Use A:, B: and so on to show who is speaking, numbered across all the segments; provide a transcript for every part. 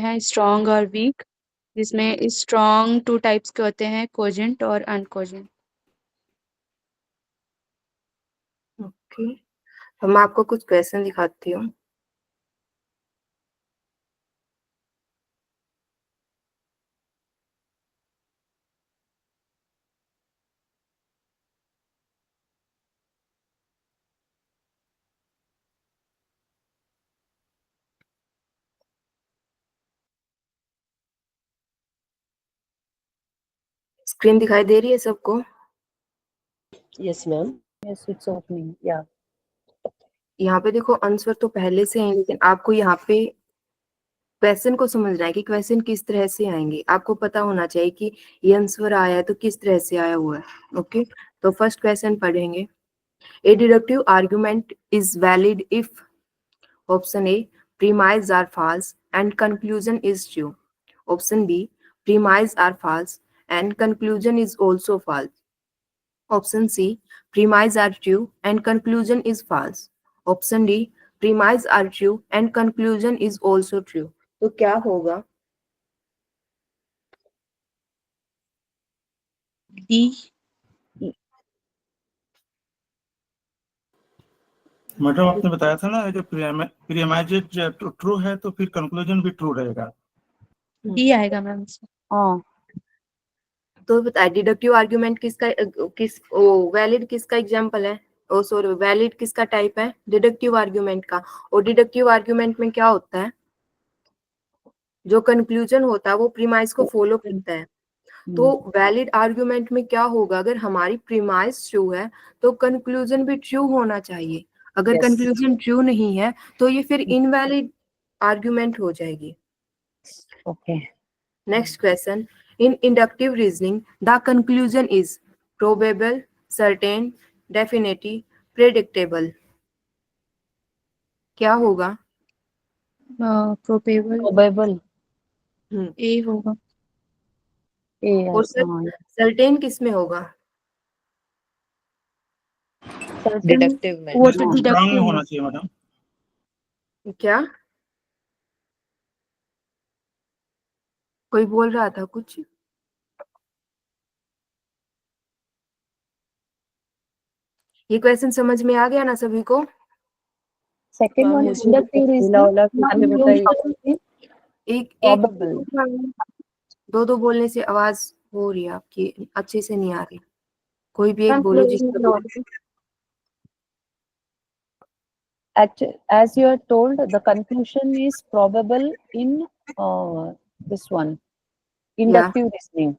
A: है स्ट्रॉन्ग और वीक, जिसमें स्ट्रॉन्ग 2 टाइप्स के होते हैं, कोजेंट और अनकोजेंट।
B: ओके, तो मैं आपको कुछ क्वेश्चन दिखाती हूँ। स्क्रीन दिखाई दे रही है सबको?
C: Yes, ma'am. Yes, it's opening. Yeah.
B: यहाँ पे देखो आंसर तो पहले से है, लेकिन आपको यहाँ पे क्वेश्चन को समझना है कि क्वेश्चन किस तरह से आएंगे। आपको पता होना चाहिए कि ये आंसर आया है तो किस तरह से आया हुआ है। ओके, तो फर्स्ट क्वेश्चन पढ़ेंगे। A deductive argument is valid if option A premise are false and conclusion is true. Option B premise are false and conclusion is also false. Option C premise are true and conclusion is false. Option D premise are true and conclusion is also true. तो क्या होगा?
A: D.
D: Madam आपने बताया था ना, जो premise true है तो फिर कंक्लूजन भी ट्रू रहेगा।
A: डी आएगा मैम इसमें।
C: हाँ,
B: तो बताए डिडक्टिव आर्ग्यूमेंट किसका वैलिड किसका एग्जांपल है? ओ सॉरी, वैलिड किसका टाइप है? डिडक्टिव आर्ग्यूमेंट का। और डिडक्टिव आर्ग्यूमेंट में क्या होता है? जो कंक्लूजन होता है वो प्रीमाइस को फॉलो करता है। तो वैलिड आर्ग्यूमेंट में क्या होगा? अगर हमारी प्रीमाइस ट्रू है तो कंक्लूजन भी ट्रू होना चाहिए। अगर
C: Yes.
B: कंक्लूजन ट्रू नहीं है तो ये फिर इनवैलिड आर्ग्यूमेंट हो जाएगी।
C: Okay.
B: Next question. In inductive reasoning, the conclusion is probable, certain, definite, predictable. क्या होगा?
A: Probable
C: Probable.
A: ए होगा।
C: A.
B: और सर्टेन किस में होगा?
C: Certain.
E: डिडक्टिव में।
A: वो तो
D: स्ट्रांग में
A: डिडक्टिव
D: होना चाहिए मैडम।
B: क्या कोई बोल रहा था कुछ? ये क्वेश्चन समझ में आ गया ना सभी को?
C: Second one is inductive reasoning.
B: एक
C: Probable.
B: दो बोलने से आवाज हो रही है आपकी, अच्छे से नहीं आ रही। कोई भी एक बोलो जिससे
C: As you are told, the conclusion is probable in this one, inductive reasoning,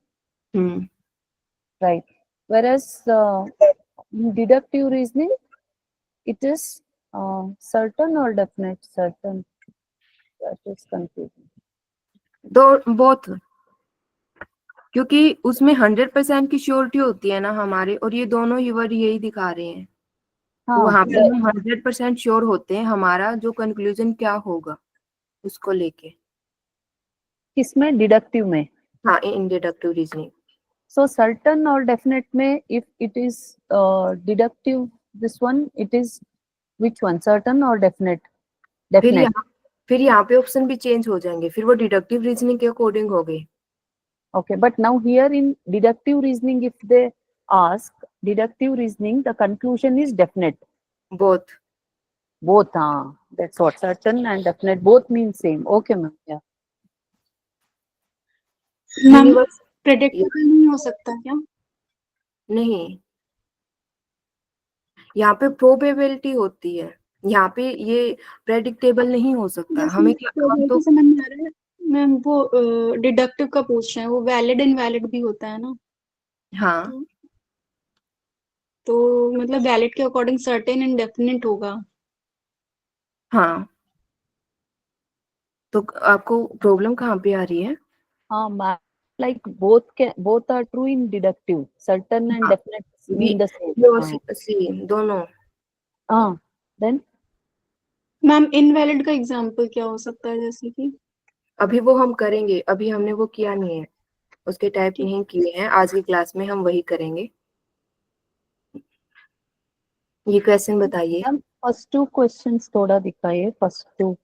C: right? Whereas in deductive reasoning, it is certain or definite. Certain. That is confusing.
B: दो बोथ, क्योंकि उसमें 100% की श्योरिटी होती है ना हमारे, और ये दोनों ही वर्ड यही दिखा रहे हैं। तो वहां पे हम 100% श्योर होते हैं हमारा जो कंक्लूजन क्या होगा उसको लेके।
C: किसमें? डिडक्टिव में।
B: हाँ, in deductive reasoning.
C: So certain or definite में, if it is deductive, this one, it is which one? Certain or definite? Definite.
B: फिर यहाँ पे ऑप्शन भी चेंज हो जाएंगे, फिर वो डिडक्टिव रीजनिंग के अकॉर्डिंग हो गई।
C: Okay, but now here in deductive reasoning, if they ask deductive reasoning, the conclusion is definite.
B: Both.
C: Both, that's what. Certain and definite both mean same. Okay, ma'am. Yeah.
A: Ma'am predictable नहीं हो सकता क्या?
B: नहीं, यहाँ पे probability होती है, यहाँ पे ये प्रेडिक्टेबल नहीं हो सकता। हमें क्या, हम तो
A: समझ में आ रहा है मैम, वो डिडक्टिव का पूछ रहे हैं, वो वैलिड इनवैलिड भी होता है ना।
B: हाँ
A: तो मतलब वैलिड के अकॉर्डिंग सर्टेन एंड डेफिनेट होगा।
B: हाँ, तो आपको प्रॉब्लम कहाँ पे आ रही है?
C: हाँ, like both are true in deductive. Certain and definite mean the same.
B: दोनों।
C: Then
A: मैम इनवैलिड का एग्जांपल क्या हो सकता है? जैसे कि
B: अभी वो हम करेंगे, अभी हमने वो किया नहीं है, उसके टाइप नहीं किए हैं। आज की क्लास में हम वही करेंगे। ये क्वेश्चन बताइए।
C: फर्स्ट 2 क्वेश्चंस थोड़ा दिखाइए, first 2।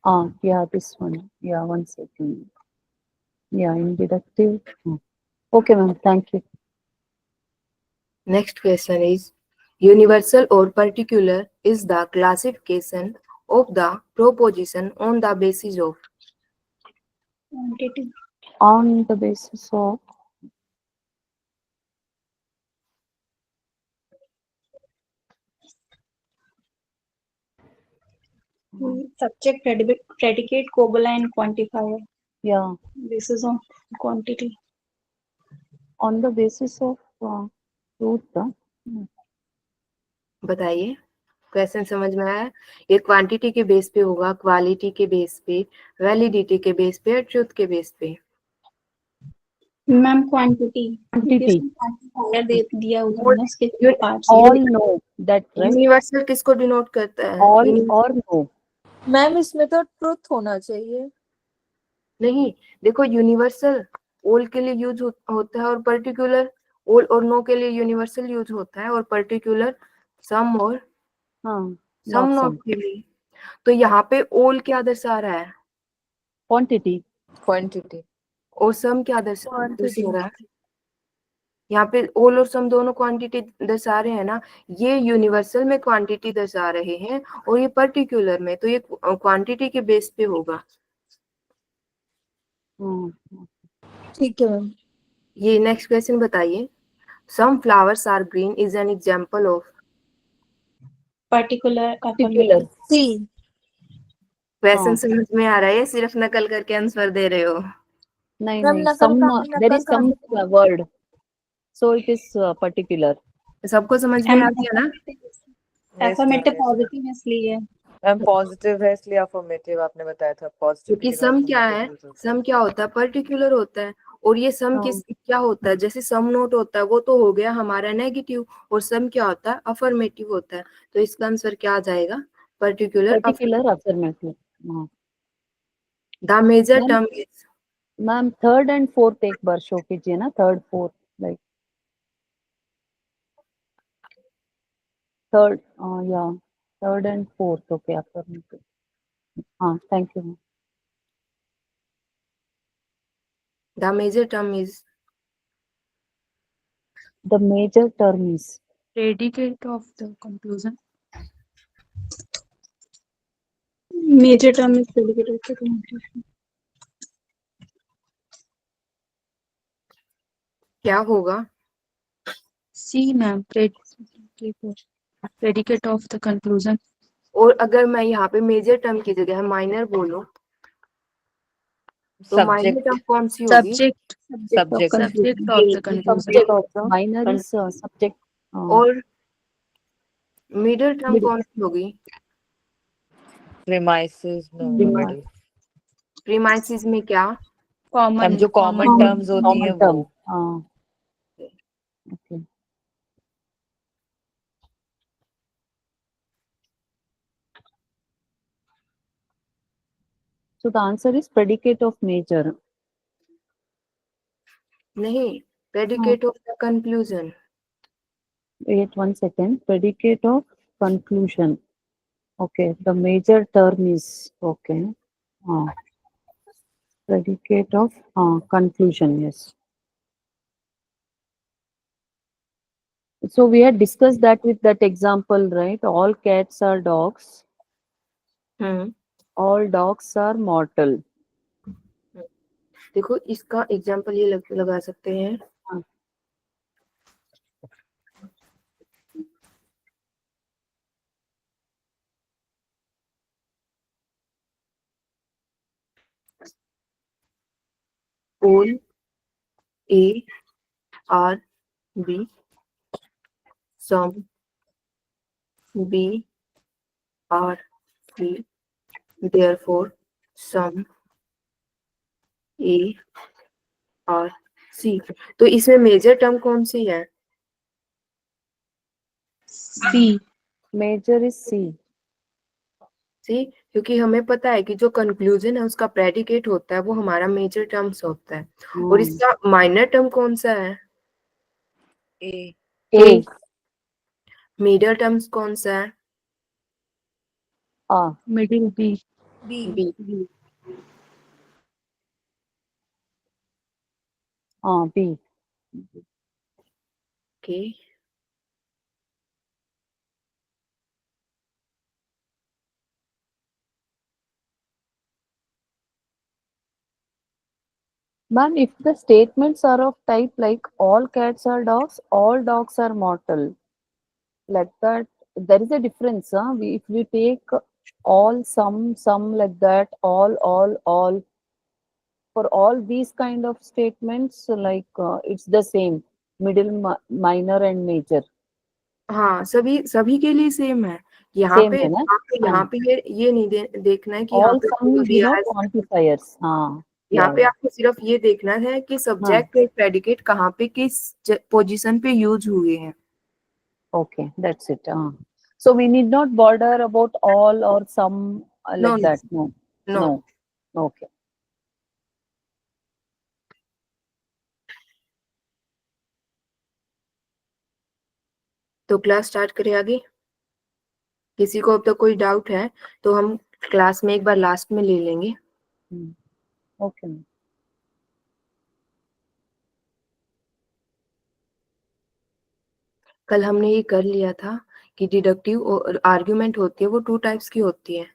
C: Yeah, this one. Yeah, 1 second. Yeah, in deductive. Okay, ma'am. Thank you.
B: Next question is, universal or particular is the classification of the proposition on the basis of.
A: Quantity.
C: On the basis of
A: Subject, predicate, cobola, and quantifier.
C: yeah,
A: Basis on quantity.
C: on the basis of truth.
B: बताइए, question समझ में आया? ये quantity के base पे होगा, quality के base पे, वैलिडिटी के बेस पे और ट्रुथ के बेस पे।
A: Ma'am quantity
C: Quantity.
A: क्वांटिफायर दे दिया हुआ है उसके
B: ये
A: parts.
C: All know that, right?
B: Universal किसको डिनोट करता है?
C: All or no.
E: मैम इसमें तो ट्रुथ होना चाहिए।
B: नहीं, देखो यूनिवर्सल ऑल के लिए यूज होता है और पर्टिकुलर ऑल और नो के लिए यूनिवर्सल यूज होता है और पर्टिकुलर सम और
C: हाँ,
B: सम
C: not
B: नॉट
C: some.
B: के लिए। तो यहाँ पे ऑल क्या दर्शा रहा है
C: Quantity.
E: क्वांटिटी।
B: और सम क्या दर्शा
E: Quantity.
B: रहा है? यहाँ पे ऑल और सम दोनों क्वांटिटी दर्शा रहे हैं ना। ये यूनिवर्सल में क्वांटिटी दर्शा रहे हैं और ये पर्टिकुलर में, तो ये क्वांटिटी के बेस पे होगा।
E: ठीक है मैम।
B: ये नेक्स्ट क्वेश्चन बताइए, some flowers are green is an example of.
A: Particular
C: Particular.
E: C.
B: Question
C: हाँ.
B: समझ में आ रहा है, सिर्फ नकल करके आंसर दे रहे हो?
C: नहीं
E: मैम
C: नहीं,
E: नकल
C: some
E: का
C: there is some word, so it is particular.
B: सबको समझ में आ गया ना?
A: एफर्मेटिव पॉजिटिव इसलिए
E: मैम पॉजिटिव है इसलिए अफर्मेटिव आपने बताया था पॉजिटिव।
B: क्योंकि सम क्या है, सम क्या होता है, पर्टिकुलर होता है। और ये सम
C: हाँ.
B: किस क्या होता है, जैसे सम नोट होता है वो तो हो गया हमारा नेगेटिव, और सम क्या होता है, अफर्मेटिव होता है। तो इसका आंसर क्या आ जाएगा? पर्टिकुलर।
C: Particular affirmative. हाँ.
B: The major
C: Ma'am-
B: term is.
C: Ma'am third and fourth एक बार शो कीजिए ना, थर्ड फोर्थ लाइक थर्ड या third and fourth. Okay, affirmative. हाँ, thank you.
B: The major term is.
C: The major term is
A: predicate of the conclusion. Major term is predicate of the conclusion.
B: क्या होगा?
A: C ma'am, predicate of the conclusion.
B: और अगर मैं यहाँ पे major term की जगह माइनर बोलूं तो माइनर टर्म कौन सी होगी?
A: Subject
E: Subject.
A: of the conclusion.
C: subject of the minor is subject.
B: और मिडल टर्म कौन सी होगी?
E: Premises no.
B: प्रीमाइसिस में क्या?
A: Common.
E: जो कॉमन टर्म्स होती हैं
C: common
E: वो।
C: term. Okay. So the answer is predicate of major.
B: नहीं, predicate of the conclusion.
C: Wait 1 second. Predicate of conclusion. Okay, the major term is okay. Predicate of conclusion. Yes. So we had discussed that with that example, right? All cats are dogs. All dogs are mortal.
B: देखो इसका example ये लगा सकते हैं।
C: हाँ.
B: All A are B, some B are C, therefore some A are C। तो इसमें major term कौन सी है?
A: C.
C: Major is C.
B: सी, क्योंकि हमें पता है कि जो कंक्लूजन है उसका प्रेडिकेट होता है वो हमारा मेजर टर्म्स होता है। और इसका माइनर टर्म कौन सा है?
E: ए।
C: A.
B: मिडल टर्म्स कौन सा है?
C: Ah.
A: Middle B.
B: बी।
C: हाँ B.
B: Okay,
C: Ma'am, if the statements are of type like all cats are dogs, all dogs are mortal, like that, there is a difference. Huh? If we take all, some like that, all, for all these kind of statements, like it's the same, middle, minor and major.
B: हाँ सभी सभी के लिए same है। यहाँ
C: Same
B: पे
C: है ना?
B: यहाँ पे ये नहीं देखना है कि यहाँ
C: All
B: पे
C: some
B: दिया है।
C: quantifiers. हाँ,
B: यहाँ
C: yeah,
B: पे
C: yeah.
B: आपको सिर्फ ये देखना है कि
C: हाँ,
B: सब्जेक्ट और प्रेडिकेट कहाँ पे किस पोजीशन पे यूज हुए हैं।
C: okay, that's it. So we need not bother about all or some
B: no
C: like that. No,
B: no.
C: no. Okay.
B: तो क्लास स्टार्ट करें आगे। किसी को अब तक कोई डाउट है तो हम क्लास में एक बार लास्ट में ले लेंगे।
C: Okay.
B: कल हमने ये कर लिया था कि डिडक्टिव और आर्ग्यूमेंट होती है वो 2 टाइप्स की होती है,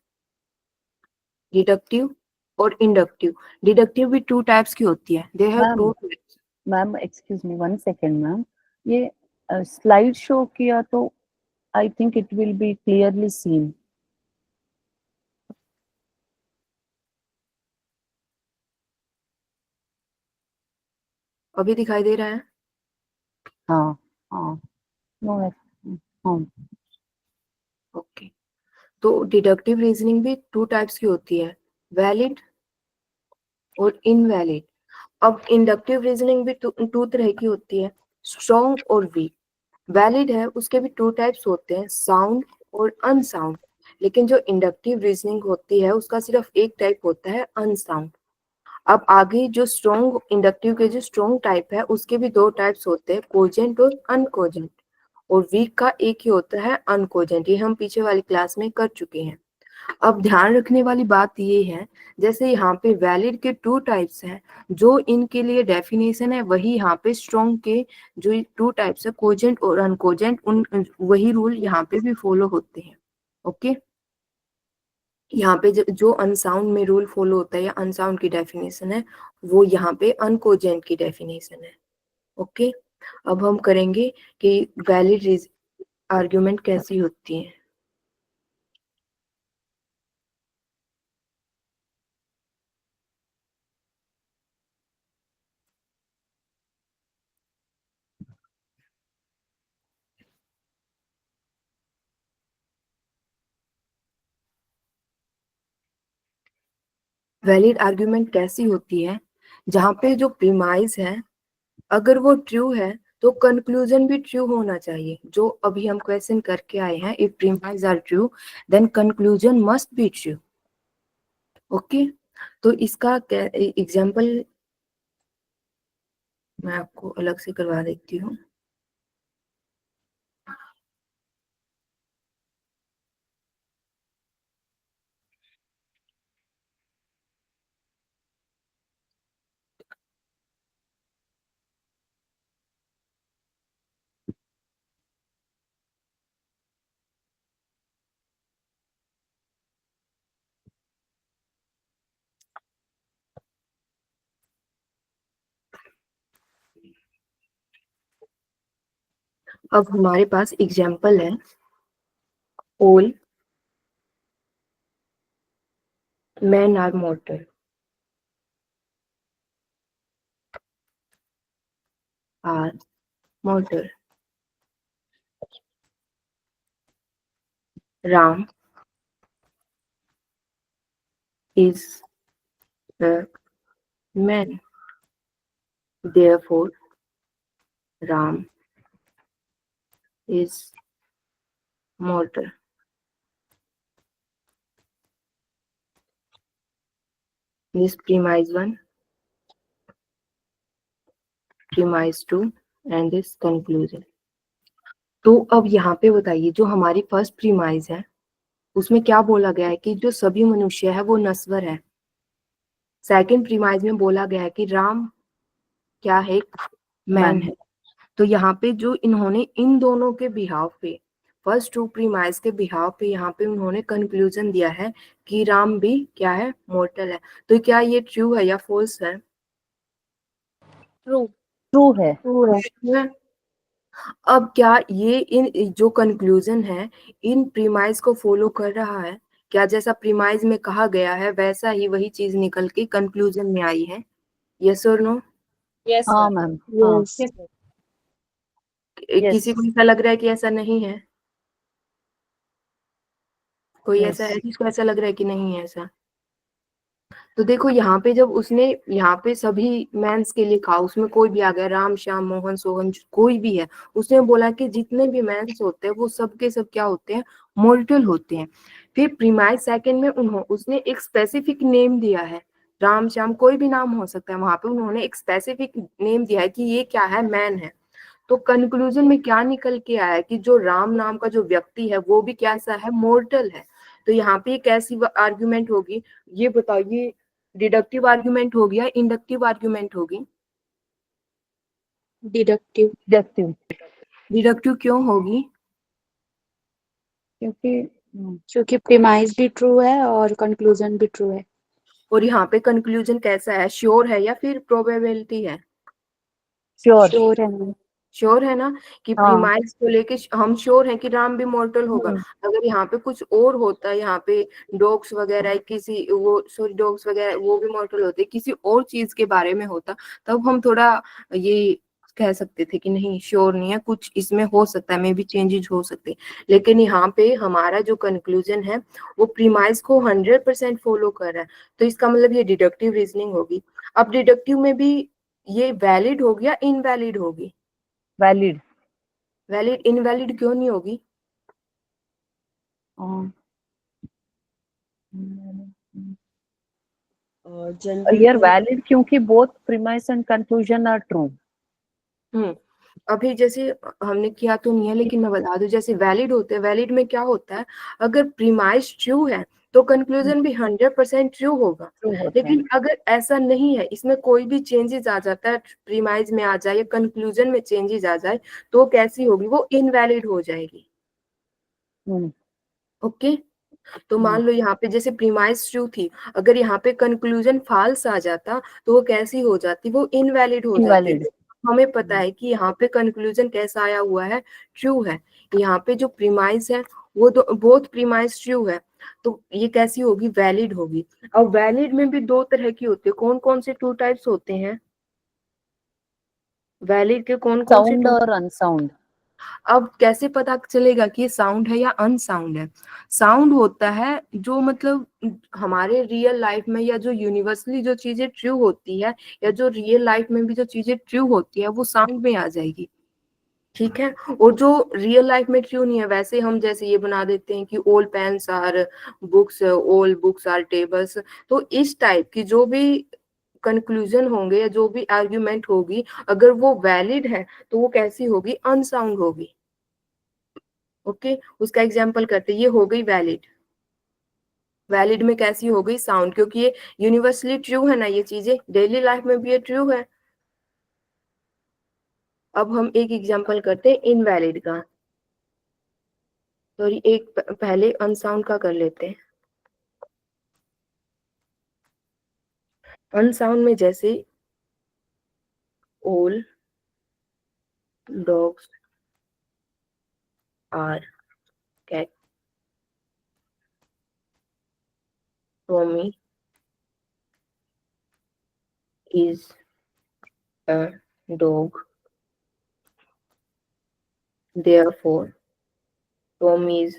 B: डिडक्टिव और इंडक्टिव। डिडक्टिव भी 2 टाइप्स की होती है, they have 2 types.
C: Ma'am excuse me 1 second ma'am, ये स्लाइड शो किया तो I think it will be clearly seen.
B: अभी दिखाई दे रहा है?
C: हाँ हाँ, नो, हाँ,
B: ओके। तो डिडक्टिव रीजनिंग भी 2 टाइप्स की होती है, वैलिड और इनवैलिड। अब इंडक्टिव रीजनिंग भी 2 तरह की होती है, स्ट्रॉन्ग और वीक। वैलिड है उसके भी 2 टाइप्स होते हैं, साउंड और अनसाउंड। लेकिन जो इंडक्टिव रीजनिंग होती है उसका सिर्फ एक टाइप होता है, अनसाउंड। अब आगे जो स्ट्रॉन्ग इंडक्टिव के जो स्ट्रॉन्ग टाइप है उसके भी 2 टाइप्स होते हैं, कोजेंट और अनकोजेंट। और वीक का एक ही होता है, अनकोजेंट। ये हम पीछे वाली क्लास में कर चुके हैं। अब ध्यान रखने वाली बात ये है, जैसे यहाँ पे वैलिड के 2 टाइप्स हैं, जो इनके लिए डेफिनेशन है वही यहाँ पे स्ट्रॉन्ग के जो 2 टाइप्स है, कोजेंट और अनकोजेंट, उन वही रूल यहाँ पे भी फॉलो होते हैं। ओके, यहाँ पे जो अनसाउंड में रूल फॉलो होता है या अनसाउंड की डेफिनेशन है वो यहाँ पे अनकोजेंट की डेफिनेशन है। ओके, अब हम करेंगे कि वैलिड आर्ग्यूमेंट कैसी होती है। वैलिड आर्ग्यूमेंट कैसी होती है, जहाँ पे जो प्रीमाइज है अगर वो ट्रू है तो कंक्लूजन भी ट्रू होना चाहिए। जो अभी हम क्वेश्चन करके आए हैं, if premise are true then conclusion must be true. Okay, तो इसका एग्जांपल मैं आपको अलग से करवा देती हूँ। अब हमारे पास एग्जाम्पल है, all men are mortal, are mortal, Ram is the man, therefore Ram is mortal. This premise 1, premise 2 and this conclusion. तो अब यहाँ पे बताइए, जो हमारी फर्स्ट प्रीमाइज है उसमें क्या बोला गया है कि जो सभी मनुष्य है वो नश्वर है। सेकंड प्रीमाइज में बोला गया है कि राम क्या है, मैन है। तो यहाँ पे जो इन्होंने इन दोनों के बिहाव पे, फर्स्ट टू प्रीमाइज के बिहाव पे यहाँ पे उन्होंने कंक्लूजन दिया है कि राम भी क्या है, मोर्टल है। तो क्या ये ट्रू है या फॉल्स है?
A: ट्रू
C: ट्रू है।
B: ट्रू है। अब क्या ये इन जो कंक्लूजन है इन प्रीमाइज को फॉलो कर रहा है? क्या जैसा प्रीमाइज में कहा गया है वैसा ही वही चीज निकल के कंक्लूजन में आई है? यस और नो?
E: Yes,
C: हाँ
E: ma'am.
C: मैम, हाँ
A: यस
B: किसी को
C: यस
B: ऐसा लग रहा है कि ऐसा नहीं है? कोई ऐसा है
C: यस।
B: जिसको ऐसा लग रहा है कि नहीं है ऐसा? तो देखो यहाँ पे जब उसने यहाँ पे सभी मैंस के लिए कहा, उसमें कोई भी आ गया, राम श्याम मोहन सोहन कोई भी है, उसने बोला कि जितने भी मैंस होते हैं वो सब के सब क्या होते हैं, मोर्टल होते हैं। फिर प्रीमाइज सेकंड में उसने एक स्पेसिफिक नेम दिया है, राम श्याम कोई भी नाम हो सकता है, वहां पे उन्होंने एक स्पेसिफिक नेम दिया है कि ये क्या है, मैन है। तो कंक्लूजन में क्या निकल के आया कि जो राम नाम का जो व्यक्ति है वो भी कैसा है, मोर्टल है। तो यहाँ पे कैसी आर्ग्यूमेंट होगी, ये बताओ, ये डिडक्टिव आर्ग्यूमेंट होगी या इंडक्टिव आर्ग्यूमेंट होगी?
A: डिडक्टिव।
C: डिडक्टिव,
B: डिडक्टिव क्यों होगी?
C: क्योंकि
A: क्योंकि प्रीमाइज भी ट्रू है और कंक्लूजन भी ट्रू है।
B: और यहाँ पे कंक्लूजन कैसा है, श्योर है या फिर प्रोबेबिलिटी है?
C: श्योर।
A: श्योर है मैम।
B: श्योर है ना, कि
C: हाँ।
B: प्रीमाइज को लेके हम श्योर हैं कि राम भी मॉर्टल होगा।
C: हम्म,
B: अगर यहाँ पे कुछ और होता है, यहाँ पे डॉग्स वगैरह किसी वो सॉरी डॉग्स वगैरह वो भी मॉर्टल होते, किसी और चीज के बारे में होता, तब हम थोड़ा ये कह सकते थे कि नहीं श्योर नहीं है, कुछ इसमें हो सकता है, मे भी चेंजेस हो सकते हैं। लेकिन यहाँ पे हमारा जो कंक्लूजन है वो प्रीमाइज को 100% फॉलो कर रहा है, तो इसका मतलब ये डिडक्टिव रीजनिंग होगी। अब डिडक्टिव में भी ये वैलिड होगी या इनवैलिड होगी?
C: वैलिड।
B: वैलिड। इनवैलिड क्यों नहीं होगी?
C: यार वैलिड क्योंकि both premise and conclusion are true.
B: अभी जैसे हमने किया तो नहीं है, लेकिन मैं बता दूं, जैसे वैलिड होते हैं, वैलिड में क्या होता है, अगर प्रीमाइस ट्रू है तो कंक्लूजन भी 100% ट्रू होगा।
C: ट्रू होता है।
B: लेकिन अगर ऐसा नहीं है, इसमें कोई भी चेंजेस आ जाता है, प्रीमाइज में आ जाए या कंक्लूजन में चेंजेस आ जाए, तो कैसी होगी, वो इनवैलिड हो जाएगी। ओके, तो मान लो यहाँ पे जैसे प्रीमाइस ट्रू थी, अगर यहाँ पे कंक्लूजन फॉल्स आ जाता तो वो कैसी हो जाती, वो इनवैलिड हो जाती।
C: इनवैलिड।
B: हमें पता है कि यहाँ पे कंक्लूजन कैसा आया हुआ है, ट्रू है। यहाँ पे जो प्रीमाइस है वो तो बोथ प्रीमाइस ट्रू है, तो ये कैसी होगी, वैलिड होगी। और वैलिड में भी दो तरह की होती है, कौन कौन से टू टाइप्स होते हैं वैलिड के, कौन कौन से
C: साउंड
B: टू?
C: और अनसाउंड।
B: अब कैसे पता चलेगा कि ये साउंड है या अनसाउंड है? साउंड होता है जो मतलब हमारे रियल लाइफ में या जो यूनिवर्सली जो चीजें ट्रू होती है या जो रियल लाइफ में भी जो चीजें ट्रू होती है वो साउंड में आ जाएगी, ठीक है। और जो रियल लाइफ में ट्रू नहीं है, वैसे हम जैसे ये बना देते हैं कि all pens are books, all books are tables, तो इस टाइप की जो भी कंक्लूजन होंगे या जो भी आर्ग्यूमेंट होगी, अगर वो वैलिड है तो वो कैसी होगी, अनसाउंड होगी। ओके, उसका एग्जाम्पल करते, ये हो गई वैलिड। वैलिड में कैसी हो गई, साउंड, क्योंकि ये यूनिवर्सली ट्रू है ना, ये चीजें डेली लाइफ में भी ये ट्रू है। अब हम एक एग्जाम्पल करते हैं इनवैलिड का, सॉरी एक पहले अनसाउंड का कर लेते हैं। अनसाउंड में जैसे all dogs are cat, Tommy is a dog, therefore Tommy is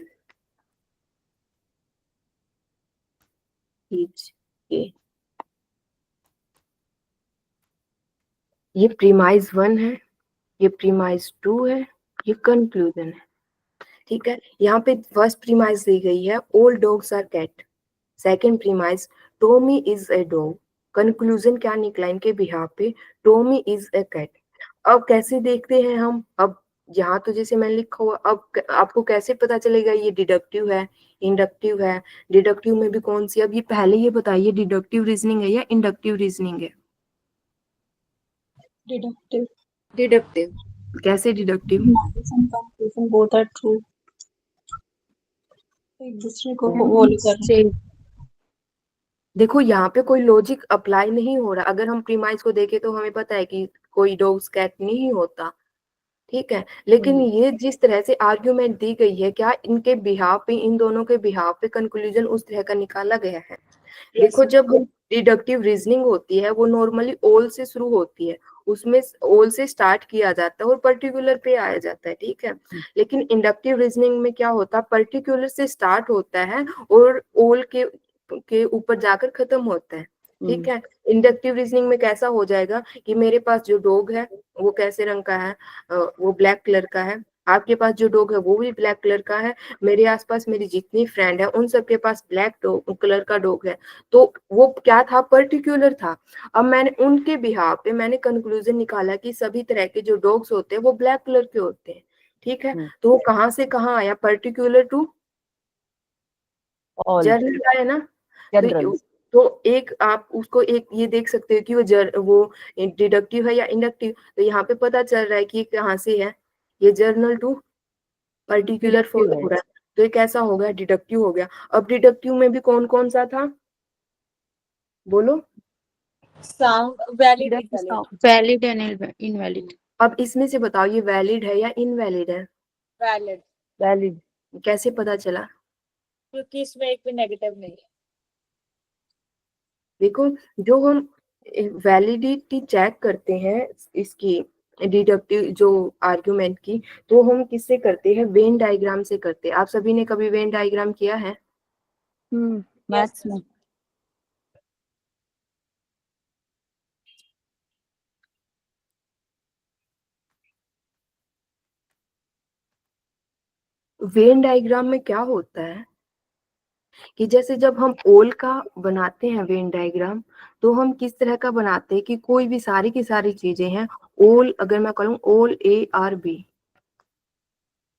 B: a, ये प्रीमाइज 1 है, ये प्रीमाइज 2 है, ये कंक्लूजन है, ठीक है। यहाँ पे फर्स्ट प्रीमाइज दी गई है all dogs are cat, second premise Tommy is a dog, conclusion क्या निकला इनके बिहाफ पे, टॉमी इज ए कैट। अब कैसे देखते हैं हम, अब यहाँ तो जैसे मैंने लिखा हुआ, अब आपको कैसे पता चलेगा ये डिडक्टिव है, इंडक्टिव है? डिडक्टिव में भी कौन सी, अब ये पहले ये बताइए डिडक्टिव रीजनिंग है या इंडक्टिव रीजनिंग है?
F: डिडक्टिव।
B: डिडक्टिव। कैसे deductive?
F: Conclusion both are true, एक दूसरे को फॉलो कर रहे हैं।
B: देखो यहाँ पे कोई लॉजिक अप्लाई नहीं हो रहा। अगर हम प्रीमाइस को देखें तो हमें पता है कि कोई डॉग्स कैट नहीं होता, ठीक है, लेकिन ये जिस तरह से आर्ग्यूमेंट दी गई है, क्या इनके बिहाफ पे, इन दोनों के बिहाफ पे कंक्लूजन उस तरह का निकाला गया है? देखो जब डिडक्टिव रीजनिंग होती है वो नॉर्मली ऑल से शुरू होती है, उसमें ऑल से स्टार्ट किया जाता है और पर्टिकुलर पे आया जाता है, ठीक है। लेकिन इंडक्टिव रीजनिंग में क्या होता है, पर्टिकुलर से स्टार्ट होता है और ऑल के ऊपर जाकर खत्म होता है, ठीक है। इंडक्टिव रीजनिंग में कैसा हो जाएगा कि मेरे पास जो डॉग है वो कैसे रंग का है, वो ब्लैक कलर का है, आपके पास जो डॉग है वो भी ब्लैक कलर का है, मेरे आसपास मेरी जितनी फ्रेंड है उन सबके पास ब्लैक कलर का डॉग है। तो वो क्या था, पर्टिकुलर था। अब मैंने उनके बिहाफ पे मैंने कंक्लूजन निकाला कि सभी तरह के जो डॉग्स होते हैं वो ब्लैक कलर के होते हैं, ठीक है। तो वो कहाँ से कहाँ आया, पर्टिकुलर टू जनरल आया ना। तो एक आप उसको एक ये देख सकते हो कि वो डिडक्टिव है या इंडक्टिव। तो यहाँ पे पता चल रहा है कि कहाँ से है, ये जर्नल टू पर्टिकुलर फॉलो हो रहा है, तो ये कैसा हो गया, डिडक्टिव हो गया। अब डिडक्टिव में भी कौन कौन सा था, बोलो?
F: Sound valid
A: and invalid.
B: अब इसमें से बताओ ये वैलिड है या इनवैलिड है?
F: वैलिड।
B: कैसे पता चला?
F: क्योंकि इसमें एक भी नेगेटिव नहीं है।
B: देखो जो हम वैलिडिटी चेक करते हैं इसकी डिडक्टिव जो आर्गुमेंट की, तो हम किससे करते हैं, वेन डायग्राम से करते हैं। आप सभी ने कभी वेन डायग्राम किया है?
C: मैथ्स में।
B: वेन डायग्राम में क्या होता है कि जैसे जब हम ओल का बनाते हैं वेन डायग्राम, तो हम किस तरह का बनाते हैं कि कोई भी सारी की सारी चीजें हैं ओल, अगर मैं कहूँ ओल ए आर बी,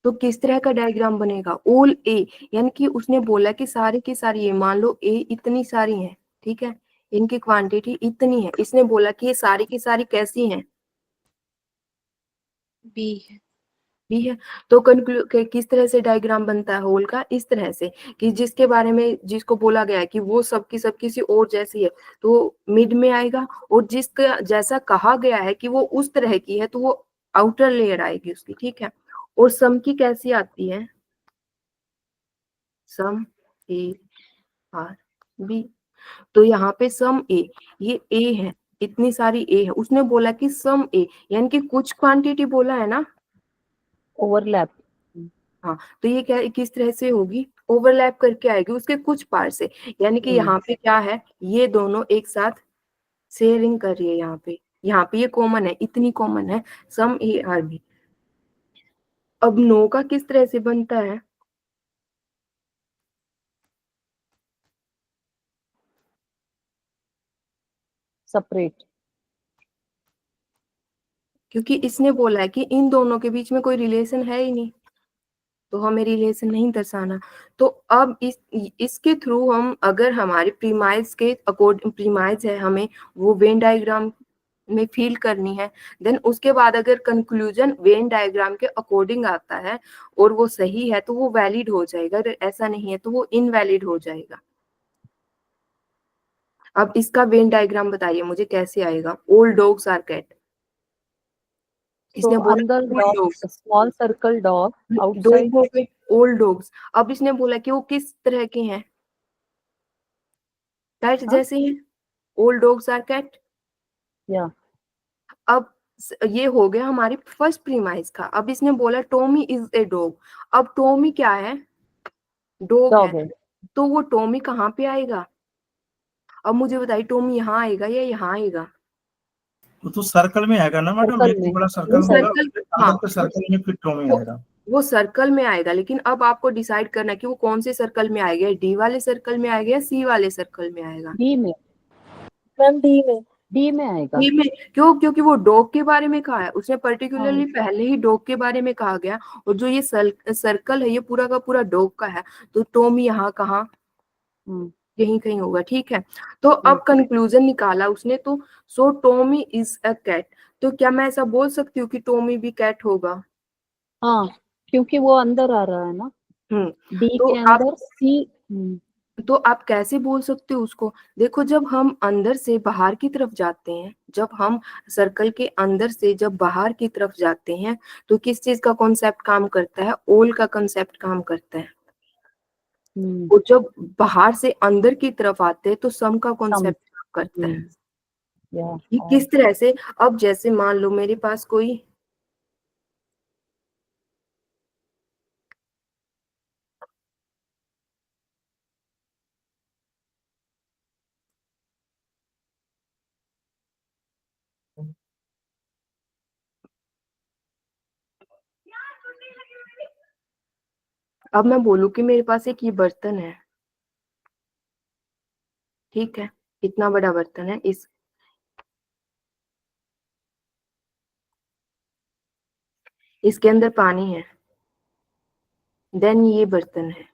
B: तो किस तरह का डायग्राम बनेगा, ओल ए, यानी कि उसने बोला कि सारी की सारी ये, मान लो ए इतनी सारी है, ठीक है, इनकी क्वांटिटी इतनी है, इसने बोला कि ये सारी की सारी कैसी हैं,
A: बी है।
B: बी है। तो किस तरह से डायग्राम बनता है होल का, इस तरह से कि जिसके बारे में जिसको बोला गया है कि वो सबकी सब किसी और जैसी है तो मिड में आएगा, और जिसका जैसा कहा गया है कि वो उस तरह की है तो वो आउटर लेयर आएगी उसकी, ठीक है। और सम की कैसी आती है, सम ए आर बी, तो यहाँ पे सम ए, ये ए है, इतनी सारी ए है, उसने बोला कि सम ए, यानी कि कुछ क्वांटिटी बोला है ना,
C: ओवरलैप।
B: हाँ, तो ये क्या किस तरह से होगी, ओवरलैप करके आएगी उसके कुछ पार्ट से, यानी कि यहाँ पे क्या है, ये दोनों एक साथ शेयरिंग कर रही है, यहाँ पे ये कॉमन है, इतनी कॉमन है, सम ए आर बी। अब नो का किस तरह से बनता है,
C: सेपरेट।
B: क्योंकि इसने बोला है कि इन दोनों के बीच में कोई रिलेशन है ही नहीं, तो हमें रिलेशन नहीं दर्शाना। तो अब इसके थ्रू हम, अगर हमारे प्रीमाइज के अकॉर्डिंग, प्रीमाइज है हमें वो वेन डायग्राम में फील करनी है, देन उसके बाद अगर कंक्लूजन वेन डायग्राम के अकॉर्डिंग आता है और वो सही है तो वो वैलिड हो जाएगा, अगर ऐसा नहीं है तो वो इनवैलिड हो जाएगा। अब इसका वेन डायग्राम बताइए मुझे कैसे आएगा, ओल्ड डॉग्स आर कैट, इसने बोला
C: small circle dog
B: outside old dogs. अब इसने बोला कि वो किस तरह के हैं, कैट जैसे हैं, ओल्ड डॉग्स आर कैट।
C: या
B: अब ये हो गया हमारी फर्स्ट प्रीमाइस का। अब इसने बोला टॉमी इज ए डॉग, अब टॉमी क्या है, डॉग है, तो वो टॉमी कहाँ पे आएगा, अब मुझे बताइए टॉमी यहाँ आएगा या यहाँ आएगा,
D: तो सर्कल में आएगा ना मैडम, एक बड़ा सर्कल होगा, सर्कल में फिर टॉमी आएगा,
B: वो सर्कल में आएगा। लेकिन अब आपको डिसाइड करना है कि वो कौन से सर्कल में आएगा, डी वाले सर्कल में आएगा या सी वाले सर्कल में आएगा,
C: डी में।
F: मैम डी में।
C: डी में आएगा।
B: डी में क्यों? क्योंकि वो डॉग के बारे में कहा है उसने, पर्टिकुलरली
C: हाँ।
B: पहले ही डॉग के बारे में कहा गया, और जो ये सर्कल है ये पूरा का पूरा डॉग का है, तो टॉम यहाँ कहाँ,
C: हम्म,
B: यहीं कहीं होगा। ठीक है, तो अब कंक्लूजन निकाला उसने, तो सो टॉमी इज अ कैट। तो क्या मैं ऐसा बोल सकती हूँ कि टॉमी भी कैट होगा?
C: हाँ, क्योंकि वो अंदर आ रहा है ना, डी
B: तो
C: के
B: आप
C: अंदर सी।
B: तो आप कैसे बोल सकते हो उसको? देखो, जब हम अंदर से बाहर की तरफ जाते हैं, जब हम सर्कल के अंदर से जब बाहर की तरफ जाते हैं, तो किस चीज का कॉन्सेप्ट काम करता है? ऑल का कॉन्सेप्ट काम करता है। और जब बाहर से अंदर की तरफ आते हैं तो सम का कॉन्सेप्ट काम करता है। ये किस तरह से? अब जैसे मान लो मेरे पास कोई अब मैं बोलूं कि मेरे पास एक ये बर्तन है, ठीक है, इतना बड़ा बर्तन है, इसके अंदर पानी है, देन ये बर्तन है,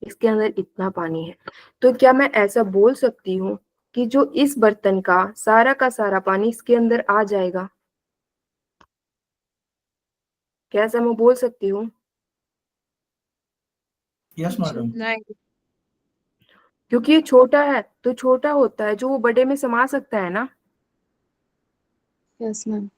B: इसके अंदर इतना पानी है। तो क्या मैं ऐसा बोल सकती हूँ कि जो इस बर्तन का सारा पानी इसके अंदर आ जाएगा? क्या ऐसा मैं बोल सकती हूँ?
D: Yes madam.
A: नहीं।
B: क्योंकि ये छोटा है, तो छोटा होता है जो वो बड़े में समा सकता है ना।
A: Yes ma'am.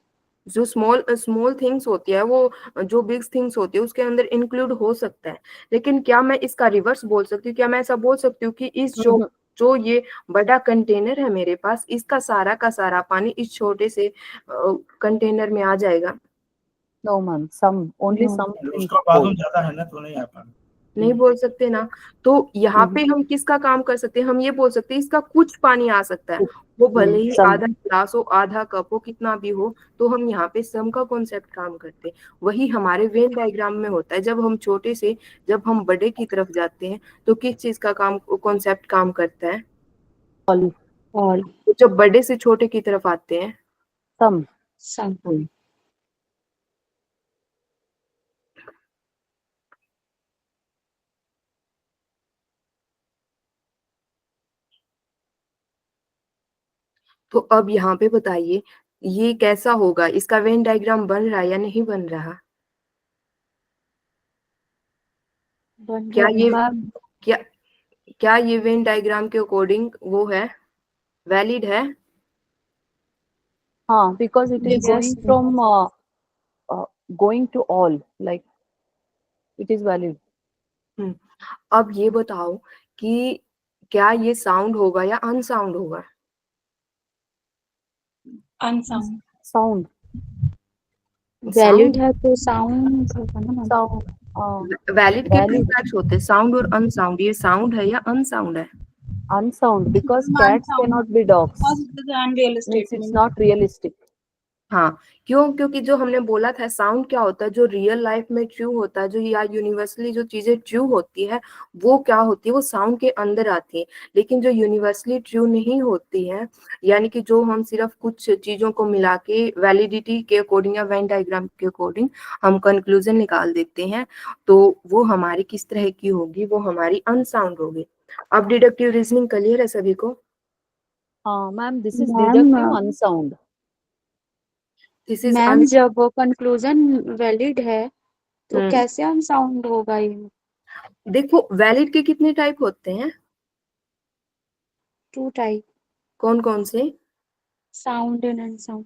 B: जो स्मॉल स्मॉल थिंग्स होती है वो जो बिग थिंग्स होती है उसके अंदर इंक्लूड हो सकता है। लेकिन क्या मैं इसका रिवर्स बोल सकती हूँ? क्या मैं ऐसा बोल सकती हूँ कि इस जो ये बड़ा कंटेनर है मेरे पास, इसका का सारा पानी इस छोटे से कंटेनर में आ जाएगा?
C: No ma'am, some only some
D: उसका वॉल्यूम ज्यादा है ना, तो नहीं आ पाएगा।
B: नहीं बोल सकते ना। तो यहाँ पे हम किसका काम कर सकते हैं? हम ये बोल सकते हैं इसका कुछ पानी आ सकता है, वो भले ही
C: सम।
B: आधा गिलास हो, आधा कप हो, कितना भी हो, तो हम यहाँ पे सम का कॉन्सेप्ट काम करते हैं। वही हमारे वेन डायग्राम में होता है, जब हम बड़े की तरफ जाते हैं तो किस चीज का काम कॉन्सेप्ट काम करता है?
A: और
B: जब बड़े से छोटे की तरफ आते हैं,
C: सम।
A: सम।
B: तो अब यहाँ पे बताइए ये कैसा होगा? इसका वेन डायग्राम बन रहा है या नहीं बन रहा? क्या ये क्या क्या ये वेन डायग्राम के अकॉर्डिंग वो है, वैलिड है?
C: हाँ, because it is
A: Yes.
C: going from going to all, like it is valid.
B: अब ये बताओ कि क्या ये साउंड होगा या अनसाउंड होगा?
F: Unsound.
C: Sound.
A: वैलिड है तो साउंड होगा ना मैम।
C: Sound.
B: वैलिड के टू
C: Valid.
B: टाइप्स होते हैं, साउंड और अनसाउंड। ये साउंड है या अनसाउंड है?
C: Unsound, because cats
F: Unsound.
C: cannot be dogs.
F: Because it is unreal
C: Means it's
F: statement.
C: not realistic.
B: हाँ, क्यों? क्योंकि जो हमने बोला था साउंड क्या होता है, जो रियल लाइफ में ट्रू होता है, जो या यूनिवर्सली जो चीजें ट्रू होती है वो क्या होती है? वो साउंड के अंदर आती है। लेकिन जो यूनिवर्सली ट्रू नहीं होती है, यानी कि जो हम सिर्फ कुछ चीजों को मिला के वैलिडिटी के अकॉर्डिंग या वेन डायग्राम के अकॉर्डिंग हम कंक्लूजन निकाल देते हैं, तो वो हमारी किस तरह की होगी? वो हमारी अनसाउंड होगी। अब डिडक्टिव रीजनिंग क्लियर है सभी को?
C: हाँ ma'am, this is
A: Ma'am,
C: deductive unsound.
B: This is
A: ma'am जब कंक्लूजन वैलिड है तो
B: हम्म।
A: कैसे अनसाउंड होगा ये?
B: देखो, वैलिड के कितने टाइप होते हैं?
A: 2 टाइप,
B: कौन कौन से?
A: Sound and unsound.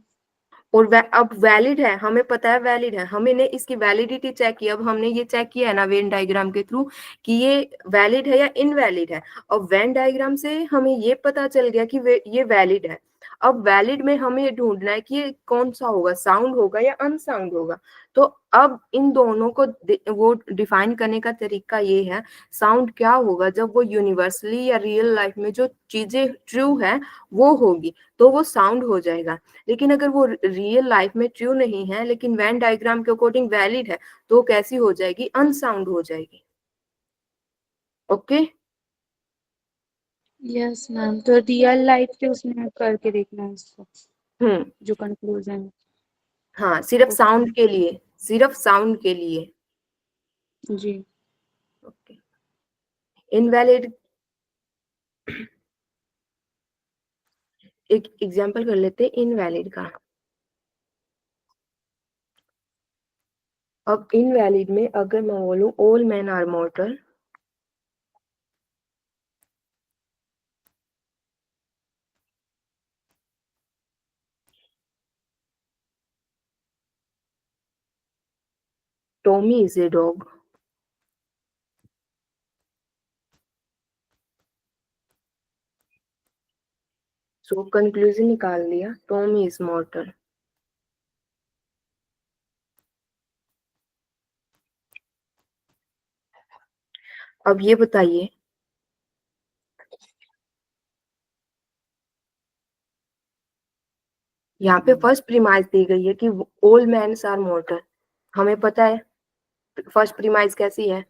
B: और अब वैलिड है, हमें पता है वैलिड है, हमने इसकी वैलिडिटी चेक की। अब हमने ये चेक किया है ना वेन डायग्राम के थ्रू कि ये वैलिड है या इनवैलिड है। अब वेन डायग्राम से हमें ये पता चल गया कि ये वैलिड है। अब वैलिड में हमें ये ढूंढना है कि ये कौन सा होगा, साउंड होगा या अनसाउंड होगा। तो अब इन दोनों को वो डिफाइन करने का तरीका ये है, साउंड क्या होगा? जब वो यूनिवर्सली या रियल लाइफ में जो चीजें ट्रू है वो होगी तो वो साउंड हो जाएगा। लेकिन अगर वो रियल लाइफ में ट्रू नहीं है लेकिन वेन डायग्राम के अकॉर्डिंग वैलिड है, तो कैसी हो जाएगी? अनसाउंड हो जाएगी। ओके,
A: यस मैम, तो रियल लाइफ के उसमें करके देखना है इसको, जो कंक्लूजन है।
B: हाँ, सिर्फ
A: ओके
B: साउंड के लिए, सिर्फ साउंड के लिए।
A: जी।
B: ओके, इनवैलिड एक एग्जांपल कर लेते हैं इनवैलिड का। अब इनवैलिड में अगर मैं बोलूं all man are mortal, Tommy is a dog, so conclusion निकाल दिया, टॉमी इज मॉर्टल। अब ये बताइए, यहाँ पे फर्स्ट प्रीमाइस दी गई है कि ऑल मैन्स आर मॉर्टल। हमें पता है फर्स्ट प्रीमाइस कैसी है,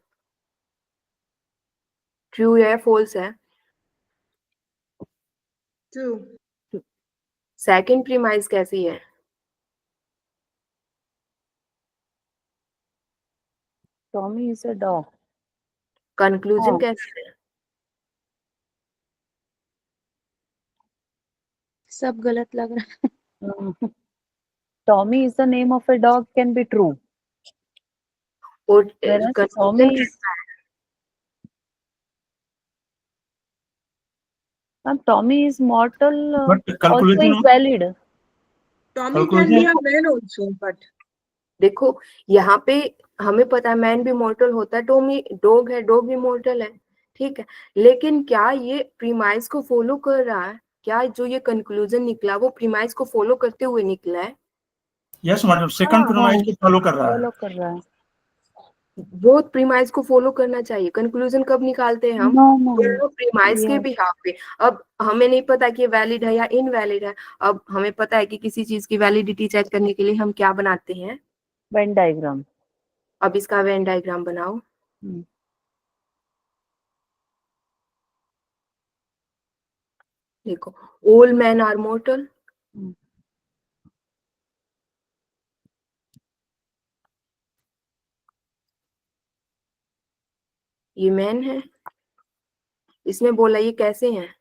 B: ट्रू है फॉल्स है? ट्रू। सेकंड प्रीमाइस कैसी है?
C: Tommy is a dog.
B: Conclusion
C: हाँ।
B: कैसी है?
A: सब गलत लग रहा है।
C: Tommy is the name of a dog can be true.
B: और
C: Whereas
B: conclusion
C: Tommy is Tommy is mortal
D: but
C: also
D: conclusion
C: is valid.
E: Tommy can be a man also, but
B: देखो यहाँ पे हमें पता है मैन भी मॉर्टल होता है, टॉमी डॉग है, डॉग भी मॉर्टल है, ठीक है। लेकिन क्या ये प्रीमाइस को फॉलो कर रहा है? क्या जो ये कंक्लूजन निकला वो प्रीमाइस को फॉलो करते हुए निकला है?
D: यस मैडम, सेकंड प्रीमाइस को फॉलो कर रहा है।
C: फॉलो कर रहा है।
B: वो प्रीमाइस को फॉलो करना चाहिए। कंक्लूजन कब निकालते हैं हम?
C: नो नो
B: दोनों प्रीमाइस के बिहाफ पे। अब हमें नहीं पता कि ये वैलिड है या इनवैलिड है। अब हमें पता है कि किसी चीज की वैलिडिटी चेक करने के लिए हम क्या बनाते हैं?
C: Venn diagram.
B: अब इसका वेन डायग्राम बनाओ। देखो, ऑल मैन आर मॉर्टल, ये मैन है, इसने बोला ये कैसे हैं?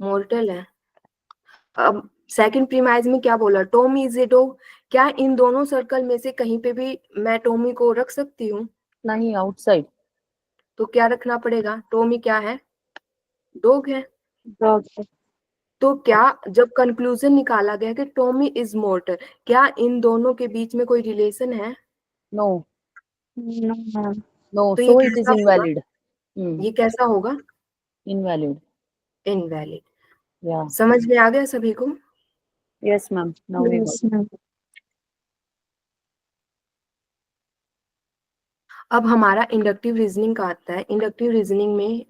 B: मॉर्टल है। अब सेकंड प्रीमाइज में क्या बोला? Tommy is a dog. क्या इन दोनों सर्कल में से कहीं पे भी मैं टॉमी को रख सकती हूँ?
C: नहीं, आउटसाइड।
B: तो क्या रखना पड़ेगा? टॉमी क्या है? डॉग है।
A: डॉग।
B: तो क्या जब कंक्लूजन निकाला गया कि टॉमी इज मॉर्टल, क्या इन दोनों के बीच में कोई रिलेशन है?
C: No
A: no ma'am.
C: नो,
B: तो ये
C: सो इट इज
B: कैसा होगा?
C: इनवैलिड।
B: ये कैसा होगा?
C: इनवैलिड।
B: इनवैलिड।
C: या
B: समझ में आ गया सभी को?
C: Yes ma'am, now we
A: yes
C: got.
A: Ma'am.
B: अब हमारा इंडक्टिव रीजनिंग का आता है। इंडक्टिव रीजनिंग में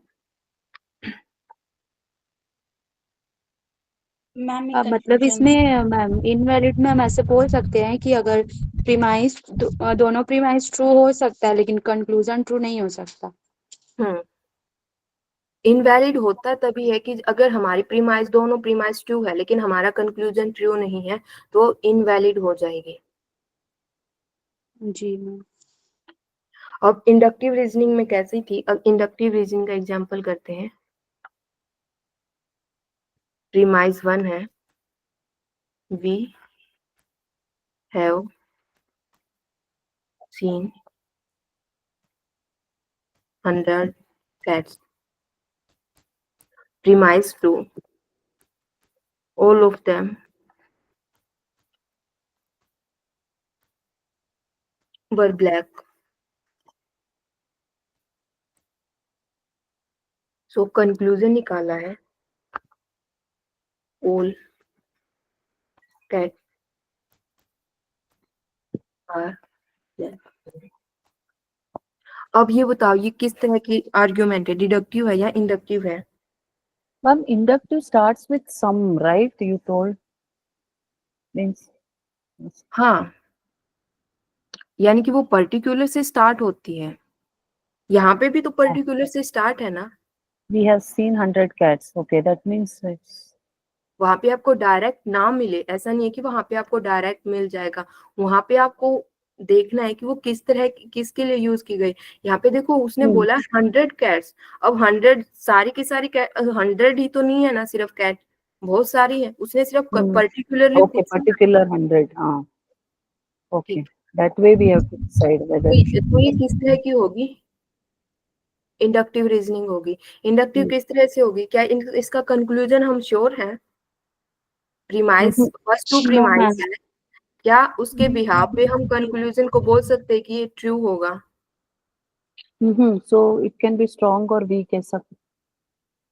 F: मैम
A: मतलब इसमें मैम इनवैलिड में हम ऐसे बोल सकते हैं कि अगर प्रीमाइस दोनों प्रीमाइस ट्रू हो सकता है लेकिन कंक्लूजन ट्रू नहीं हो सकता।
B: इनवैलिड होता तभी है कि अगर हमारी प्रीमाइस दोनों प्रीमाइस ट्रू है लेकिन हमारा कंक्लूजन ट्रू नहीं है, तो इनवैलिड हो जाएगी।
A: जी मैम।
B: अब इंडक्टिव रीजनिंग में कैसी थी? अब इंडक्टिव रीजनिंग का एग्जांपल करते हैं। प्रीमाइस 1 है, we have seen 100 cats. Premise 2, all of them were black. So conclusion निकाला है, all cats are black. अब ये बताओ ये किस तरह की आर्ग्यूमेंट है? डिडक्टिव है या इंडक्टिव है?
C: Ma'am inductive starts with some, right? You told means.
B: हाँ, यानी कि वो पर्टिकुलर से स्टार्ट होती है। यहाँ पे भी तो पर्टिकुलर से स्टार्ट है ना।
C: We have seen 100 cats. Okay, that means it's
B: वहां पे आपको डायरेक्ट ना मिले, ऐसा नहीं है कि वहां पे आपको डायरेक्ट मिल जाएगा, वहां पे आपको देखना है कि वो किस तरह किसके लिए यूज की गई। यहाँ पे देखो उसने बोला 100 कैट्स, अब 100 सारी की सारी कैट, 100 ही तो नहीं है ना सिर्फ कैट, बहुत सारी है, उसने सिर्फ पर्टिकुलरली
C: okay, particular 100. Okay.
B: ठीक।
C: That way we have to decide whether
B: तो ये किस तरह की होगी, इंडक्टिव रीजनिंग होगी। इंडक्टिव किस तरह से होगी, क्या इसका कंक्लूजन हम श्योर हैं, premise first two
A: No,
B: premise
A: ma'am.
B: है, क्या उसके बिहाफ पे हम कंक्लूजन को बोल सकते हैं कि ये ट्रू होगा।
C: So it can be strong or weak ऐसा।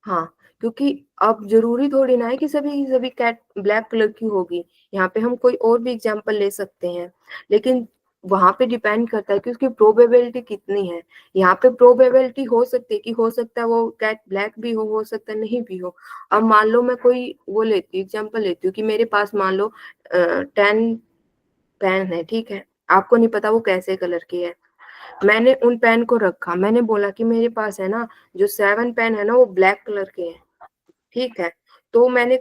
B: हाँ, क्योंकि अब जरूरी थोड़ी ना है कि सभी कैट ब्लैक कलर की होगी, यहाँ पे हम कोई और भी एग्जांपल ले सकते हैं, लेकिन वहां पे डिपेंड करता है कि उसकी प्रोबेबिलिटी कितनी है। यहाँ पे प्रोबेबिलिटी हो सकती है कि हो सकता है वो कैट ब्लैक भी हो सकता है नहीं भी हो। अब मान लो मैं कोई वो लेती हूँ, एग्जांपल लेती हूँ कि मेरे पास मान लो 10 पेन है, ठीक है, आपको नहीं पता वो कैसे कलर की है, मैंने उन पेन को रखा, मैंने बोला कि मेरे पास है ना जो 7 पेन है ना वो ब्लैक कलर के हैं, ठीक है, तो मैंने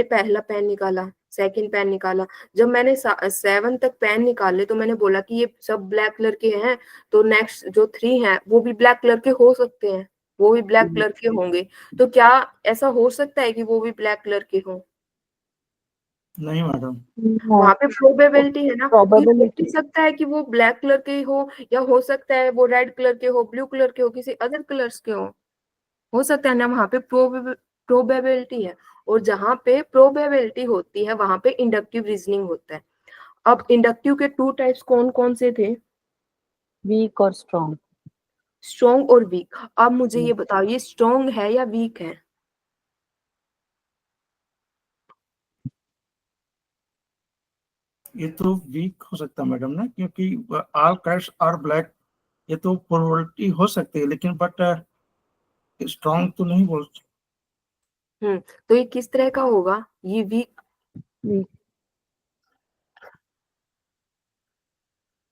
B: पहला पेन निकाला, सेकंड पेन निकाला, जब मैंने 7 तक पेन निकाले तो मैंने बोला कि ये सब ब्लैक कलर के हैं, तो नेक्स्ट जो 3 हैं वो भी ब्लैक कलर के हो सकते हैं, वो भी ब्लैक कलर के होंगे, तो क्या ऐसा हो सकता है कि वो भी ब्लैक कलर के हों?
D: नहीं मैडम।
B: वहां पे प्रोबेबिलिटी है ना, तो ये हो
C: Probability.
B: भी सकता है कि वो ब्लैक कलर के हो, या हो सकता है वो रेड कलर के हो, ब्लू कलर के हो, किसी अदर कलर्स के हो सकता है ना, वहां पे प्रोबेबिलिटी है, और जहां पे प्रोबेबिलिटी होती है वहां पे इंडक्टिव रीजनिंग होता है। अब इंडक्टिव के 2 टाइप्स कौन कौन से थे,
C: Weak or strong.
B: स्ट्रॉन्ग और वीक। अब मुझे ये बताओ ये स्ट्रॉन्ग है या वीक है?
D: ये तो वीक हो सकता है मैडम ना, क्योंकि ऑल कैट्स आर ब्लैक, ये तो प्रोबेबिलिटी हो सकती है, लेकिन बट स्ट्रॉन्ग तो नहीं बोल।
B: तो ये किस तरह का होगा, ये वीक,
C: Weak.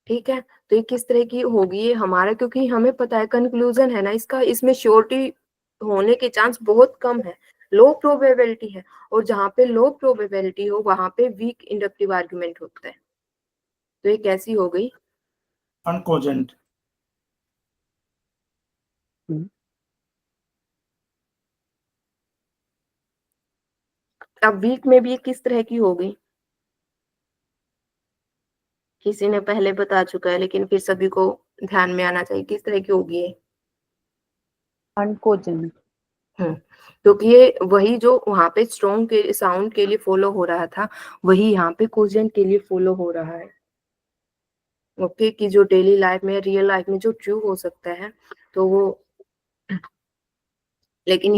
B: ठीक है, तो ये किस तरह की होगी ये हमारा, क्योंकि हमें पता है कंक्लूजन है ना इसका, इसमें श्योरिटी होने के चांस बहुत कम है, लो प्रोबेबिलिटी है, और जहां पे लो प्रोबेबिलिटी हो वहां पे वीक इंडक्टिव आर्गुमेंट होता है। तो ये कैसी हो गई,
D: अनकोजेंट।
B: अब वीक में भी ये किस तरह की होगी, किसी ने पहले बता चुका है लेकिन फिर सभी को ध्यान में आना चाहिए, किस तरह की होगी ये?
C: Uncogent.
B: क्योंकि ये वही जो वहां पे स्ट्रॉन्ग के साउंड के लिए फॉलो हो रहा था वही यहाँ पे कोजेंट के लिए फॉलो हो रहा है। ओके, कि जो डेली लाइफ में रियल लाइफ में जो ट्रू हो सकता है तो वो, लेकिन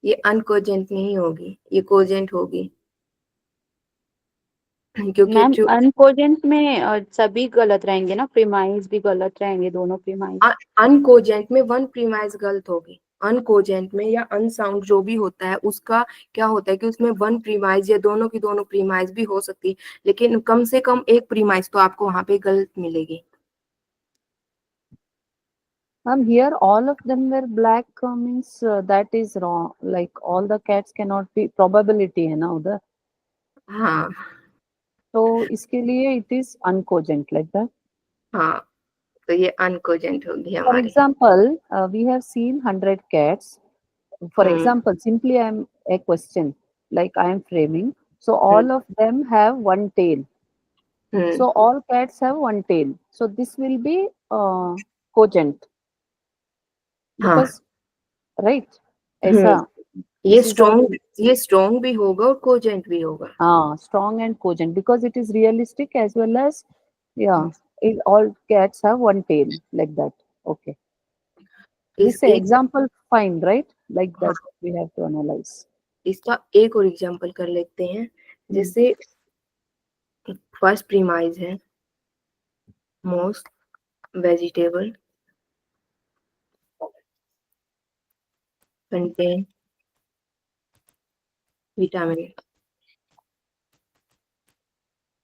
B: ये अनकोजेंट नहीं होगी, ये कोजेंट होगी, क्योंकि
A: मैम
B: ट्रू
A: अनकोजेंट में सभी गलत रहेंगे ना, प्रीमाइज भी गलत रहेंगे, दोनों प्रीमाइज।
B: अनकोजेंट में 1 प्रीमाइज गलत होगी, अनकोजेंट में या अनसाउंड जो भी होता है उसका क्या होता है कि उसमें 1 प्रीमाइज या दोनों की दोनों प्रीमाइज भी हो सकती है, लेकिन कम से कम एक प्रीमाइज तो आपको वहां पे गलत मिलेगी।
C: Here all of them were black, means that is wrong. Like all the cats cannot be probability है ना उधर,
B: हाँ
C: तो इसके लिए it is uncogent like that.
B: हाँ, तो ये अनकोजेंट होगी
C: For
B: हमारी।
C: example, we have seen 100 cats. For
B: hmm
C: example, simply I am a question like I am framing. So all of them have one tail.
B: Hmm
C: So all cats have one tail. So this will be cogent
B: हाँ
C: because right
B: हम्म,
C: ऐसा
B: ये
C: this is also
B: strong भी होगा और cogent भी होगा।
C: strong and cogent because it is realistic as well as yeah all cats have one tail like that. Okay,
B: इस
C: this
B: एक
C: example fine right like
B: हाँ,
C: that we have to analyze.
B: इसका एक और एग्जांपल कर लेते हैं, जैसे फर्स्ट प्रीमाइज है most vegetable contain vitamin,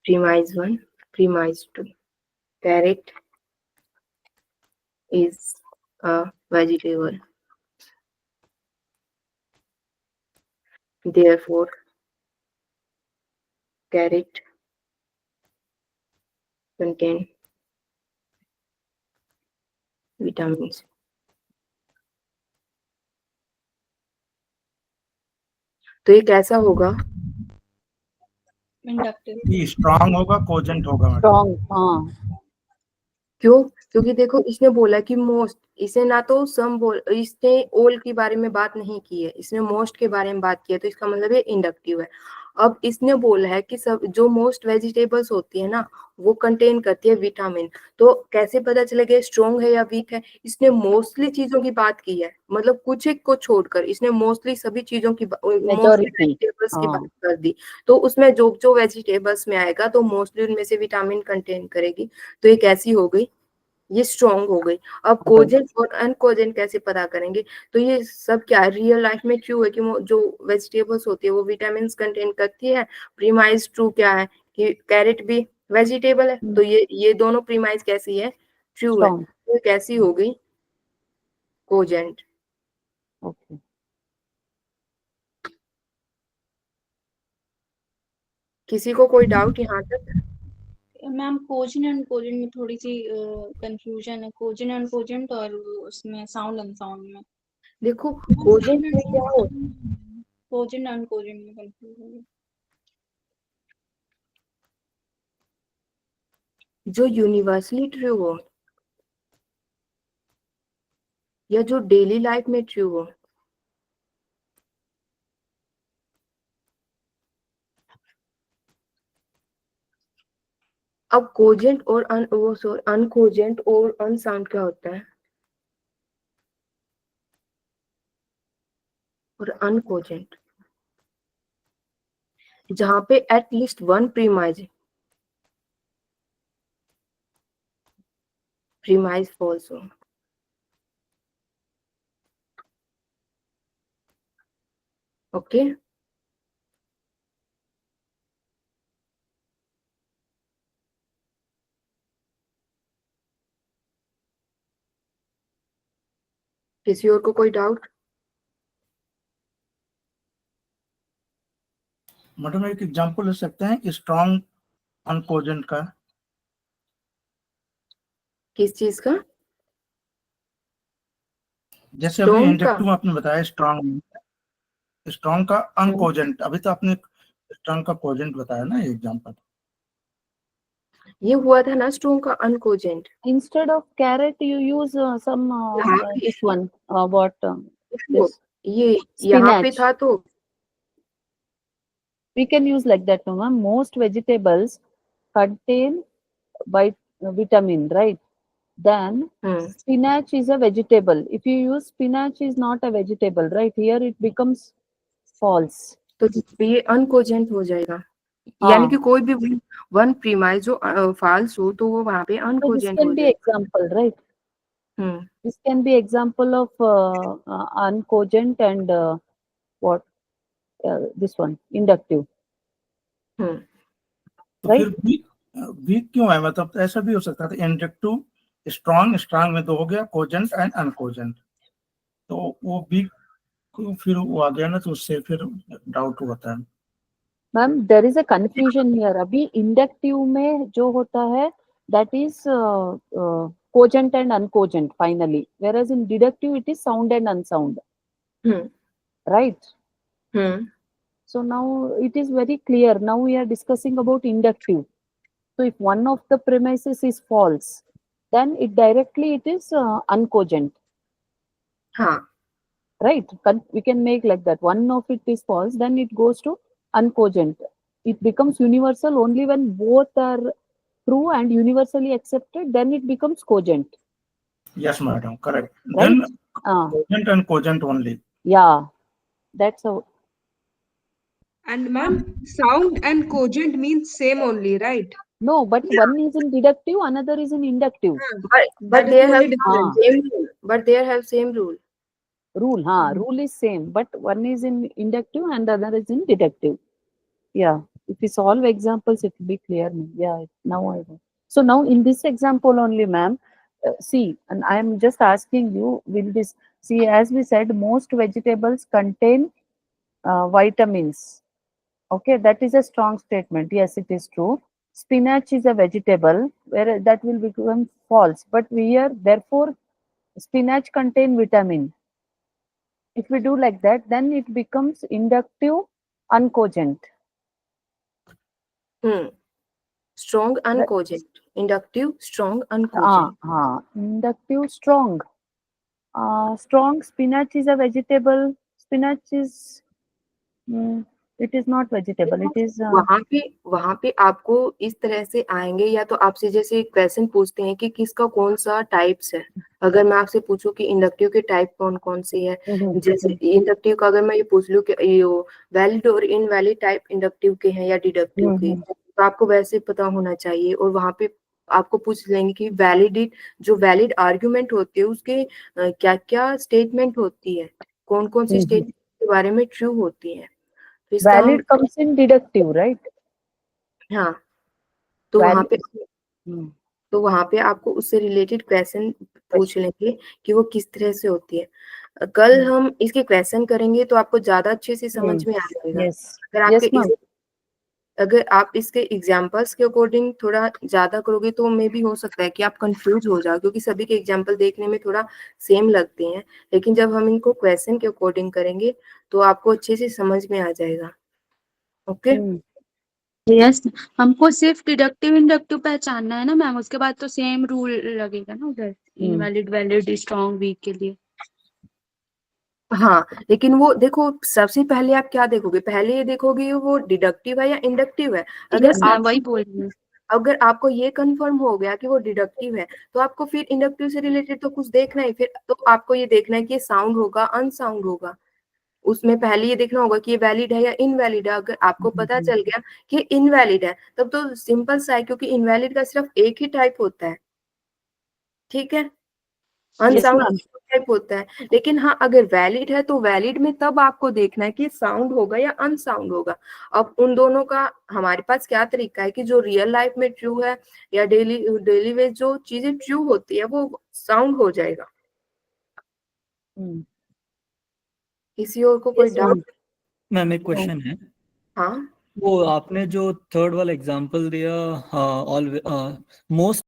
B: premise 1, premise 2, carrot is a vegetable, Therefore, carrot contain vitamins. तो ये कैसा होगा?
F: Inductive.
D: ये स्ट्रांग होगा, कोजेंट होगा मैडम।
C: Strong. हाँ.
B: क्यों? क्योंकि देखो इसने बोला कि मोस्ट, इसने ना तो सम बोल, इसने ऑल के बारे में बात नहीं की है, इसने मोस्ट के बारे में बात की है, तो इसका मतलब ये इंडक्टिव है। अब इसने बोला है कि सब जो मोस्ट वेजिटेबल्स होती है ना, वो कंटेन करती है विटामिन। तो कैसे पता चलेगा स्ट्रॉन्ग है या वीक है? इसने मोस्टली चीजों की बात की है, मतलब कुछ एक को छोड़कर इसने मोस्टली सभी चीजों की मोस्टली
C: Majority.
B: वेजिटेबल्स की
C: हाँ.
B: बात कर दी। तो उसमें जो जो वेजिटेबल्स में आएगा तो मोस्टली उनमें से विटामिन कंटेन करेगी। तो ये कैसी हो गई? ये स्ट्रॉन्ग हो गई। अब कोजेंट और अनकोजेंट कैसे पता करेंगे? तो ये सब क्या है, रियल लाइफ में ट्रू है कि जो वेजिटेबल्स होती है वो विटामिन कंटेन करती है। प्रीमाइज ट्रू क्या है कि कैरेट भी वेजिटेबल है, तो ये दोनों प्रीमाइज कैसी है? ट्रू है।
C: Strong.
B: तो कैसी हो गई? कोजेंट।
C: Okay.
B: किसी को कोई डाउट यहाँ तक?
F: मैम कोजेंट एंड कोजेंट में थोड़ी सी कंफ्यूजन है, कोजेंट एंड कोजेंट और उसमें साउंड अनसाउंड में।
B: देखो कोजेंट में क्या होता है,
F: कोजेंट एंड कोजेंट में कंफ्यूजन है।
B: जो यूनिवर्सली ट्रू हो या जो डेली लाइफ में ट्रू हो। अब कोजेंट और अनकोजेंट और अनसाउंड क्या होता है? और अनकोजेंट जहां पे एटलीस्ट वन प्रीमाइज फॉल्स हो। ओके, किसी और को कोई डाउट?
D: मैडम एक एग्जांपल ले सकते हैं स्ट्रांग अनकोजेंट का?
B: किस चीज का?
D: जैसे अभी
B: स्ट्रॉन्ग का?
D: इंडक्टिव आपने बताया स्ट्रांग, स्ट्रांग का अनकोजेंट, अभी तो आपने स्ट्रांग का कोजेंट बताया ना एग्जांपल।
B: ये हुआ था ना स्ट्रॉन्ग का अनकोजेंट।
C: Instead of carrot, you use some
B: यहाँ पे
C: this one. What?
B: देखो,
C: This
B: ये यहाँ पे
C: spinach.
B: था तो
C: We can use like that, no, ma'am. Most vegetables contain vitamin, right? Then spinach is a vegetable. If you use spinach is not a vegetable, right? Here it becomes false.
B: तो ये अनकोजेंट हो जाएगा।
C: हाँ.
B: यानी कि कोई भी वन प्रीमाइज जो फॉल्स हो तो वो वहां पे
C: So this
B: अनकोजेंट हो
C: can be
B: जाएगा।
C: example, right? This can be example of uncogent and what? This one, inductive.
D: तो
C: Right?
D: फिर वीक क्यों है? मतलब ऐसा भी हो सकता था इंडक्टिव स्ट्रांग, स्ट्रांग में दो हो गया कोजेंट एंड अनकोजेंट, तो वो वीक फिर वो आ गया ना, तो उससे फिर डाउट होता है।
C: Ma'am there is a confusion here. अभी इंडक्टिव में जो होता है that is cogent and uncogent finally, whereas in deductive it is sound and unsound, right? So now it is very clear. Now we are discussing about inductive. So if one of the premises is false, then it directly it is uncogent.
B: हाँ,
C: Right? We can make like that. One of it is false, then it goes to uncogent. It becomes universal only when both are true and universally accepted, then it becomes cogent.
D: Yes, madam, correct.
C: Right?
D: Then cogent and cogent only.
C: Yeah, that's how.
G: And ma'am, sound and cogent means same only, right?
C: No, but one is in deductive, another is in inductive.
B: But
G: That is
B: they
G: the
B: have
G: only difference.
B: same rule. But they have same rule.
C: Rule is same, but one is in inductive and the other is in deductive. Yeah, if we solve examples, it will be clear. Yeah, now I know. So now in this example only, ma'am, see, and I am just asking you, will this, see, as we said, most vegetables contain vitamins. Okay, that is a strong statement. Yes, it is true. Spinach is a vegetable, where that will become false. But here, therefore, spinach contain vitamin. If we do like that, then it becomes inductive, uncogent.
B: Strong, uncogent. Inductive, strong, uncogent.
C: Inductive, strong. Strong spinach is a vegetable. Spinach is it is not vegetable. It is
B: वहां पे आपको इस तरह से आएंगे, या तो आपसे जैसे क्वेश्चन पूछते हैं कि किसका कौन सा टाइप्स है। अगर मैं आपसे पूछूं कि इंडक्टिव के टाइप कौन कौन से है, जैसे इंडक्टिव का अगर मैं ये पूछ लूं कि ये वैलिड और इनवैलिड टाइप इंडक्टिव के हैं या डिडक्टिव के, तो आपको वैसे पता होना चाहिए। और वहां पे आपको पूछ लेंगे कि जो वैलिड आर्ग्यूमेंट होती है उसके क्या क्या स्टेटमेंट होती है, कौन कौन सी स्टेटमेंट के बारे में ट्रू होती है। तो इसका
C: valid comes in deductive, right?
B: हाँ, तो वहां
C: Valid.
B: पे आपको उससे रिलेटेड क्वेश्चन पूछ लेंगे कि वो किस तरह से होती है। कल हम इसके क्वेश्चन करेंगे तो आपको ज्यादा अच्छे से समझ में आ जाएगा।
C: Yes,
B: अगर आप इसके एग्जाम्पल्स के अकॉर्डिंग थोड़ा ज्यादा करोगे तो मे भी हो सकता है कि आप कंफ्यूज हो जाओ, क्योंकि सभी के एग्जाम्पल देखने में थोड़ा सेम लगते हैं, लेकिन जब हम इनको क्वेश्चन के अकॉर्डिंग करेंगे तो आपको अच्छे से समझ में आ जाएगा। ओके,
A: यस, हमको सिर्फ डिडक्टिव इंडक्टिव पहचानना है ना मैम, उसके बाद तो सेम रूल लगेगा ना उधर, इनवैलिड वैलिड स्ट्रॉन्ग वीक के लिए।
B: हाँ, लेकिन वो देखो सबसे पहले आप क्या देखोगे, पहले ये देखोगे वो डिडक्टिव है या इंडक्टिव है।
A: वही बोल रही हूँ।
B: अगर आपको ये कंफर्म हो गया कि वो डिडक्टिव है तो आपको फिर इंडक्टिव से रिलेटेड तो कुछ देखना ही, फिर तो आपको ये देखना है कि ये साउंड होगा अनसाउंड होगा। उसमें पहले ये देखना होगा कि ये वैलिड है या इनवैलिड है। अगर आपको पता चल गया कि इनवैलिड है तब तो सिंपल सा है, क्योंकि इनवैलिड का सिर्फ एक ही टाइप होता है, ठीक है, अनसाउंड टाइप होता है। लेकिन हाँ, अगर वैलिड है तो वैलिड में तब आपको देखना है कि साउंड होगा या अनसाउंड होगा। अब उन दोनों का हमारे पास क्या तरीका है कि जो रियल लाइफ में ट्रू है या डेली वेज जो चीजें ट्रू होती है वो साउंड हो जाएगा। किसी और को कोई डाउट?
H: मैम एक क्वेश्चन है।
B: हाँ,
H: वो आपने जो थर्ड वाला एग्जांपल दिया, ऑल मोस्ट